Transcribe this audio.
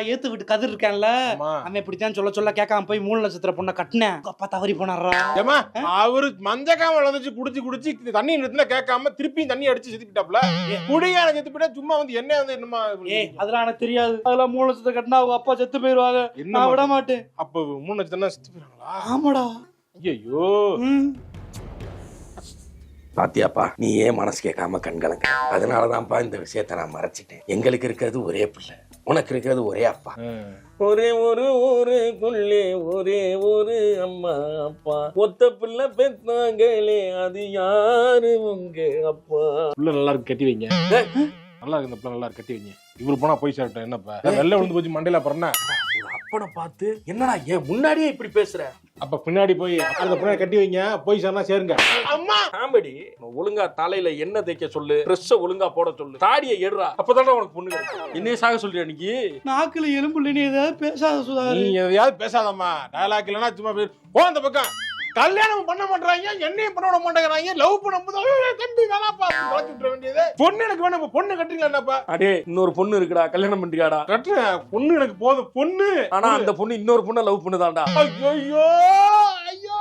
ஏத்து விட்டு கதிர் இருக்கான்ல, அவன் இப்படித்தான் சொல்ல சொல்ல கேட்காம போய் 3 லட்சத்துல பொண்ணை கட்டினேன். அப்பா தவறி போனாரா? ஏமா அவரு மஞ்சக்காம வந்துச்சு குடிச்சு தண்ணி நிறுத்தினா கேட்காம திருப்பி தண்ணி அடிச்சு செத்துட்டாப்ல. குடியான செத்து போயிட்டா சும்மா வந்து என்ன வந்து என்னமா? அதெல்லாம் எனக்கு தெரியாது. அதெல்லாம் 3 லட்சத்தை கட்டினா அவங்க அப்பா செத்து போயிருவாங்க. நான் விட மாட்டேன். அப்ப 3 லட்சம் செத்து போயிருவாங்களா? ஆமாடா. ஐயோ பாத்தியாப்பா, நீ ஏன் மனசு கேட்காம கண்கலங்க. அதனாலதான்ப்பா இந்த விஷயத்த நான் மறைச்சிட்டேன். எங்களுக்கு இருக்கிறது ஒரே பிள்ளை, உனக்கு இருக்கிறது ஒரே அப்பா. ஒரே ஒரு ஊருக்குள்ளே ஒரே ஒரு அம்மா அப்பா, ஒத்த பிள்ளை பெத்தாங்களே அது யாரு உங்க அப்பா. பிள்ளை நல்லா இருக்கு, கட்டி வைங்க. நல்லா இருக்கு, இந்த பிள்ளை நல்லா இருக்கு, கட்டி வைங்க. இவரு போனா போய் சாப்பிட்டேன். என்னப்பா வெள்ளை விழுந்து போச்சு மண்டையில பறன ஒரு அப்பனை பார்த்து என்னடா ஏன் முன்னாடியே இப்படி பேசுற? அப்ப பின்னாடி போய் அந்த பின்னாடி கட்டி வைங்க, போய் சொன்னா சேருங்க. அம்மா காமெடி. ஒழுங்கா தலையில எண்ணெய் தேய்க்க சொல்லு, ட்ரெஸ் ஒழுங்கா போட சொல்லு, தாடியை எடுறா, அப்பதானே உனக்கு பொண்ணு கிடைக்கும். என்னைய சாக சொல்றியா இன்னைக்கு? நாக்குல எலும்பு இல்ல, நீ ஏதாவது பேசாத சுதாகர். நீ எதையாவது பேசாதம்மா. டயலாக் இல்லைன்னா சும்மா போ அந்த பக்கம். கல்யாணம் பண்ண மாட்டாங்க, என்னையும் பண்ண விட மாட்டேங்கிறாங்க. லவ் பண்ணும்போது தம்பி வேணாப்பா வளர்த்து விட்டுற வேண்டியது. பொண்ணு எனக்கு வேணும், பொண்ணு கட்டுறீங்களா? என்னப்பா அடே, இன்னொரு பொண்ணு இருக்குடா, கல்யாணம் பண்றியாடா? கட்டுறேன், பொண்ணு எனக்கு போதும் பொண்ணு. ஆனா அந்த பொண்ணு இன்னொரு பொண்ணை லவ் பண்ணுதான்டா. ஐயோ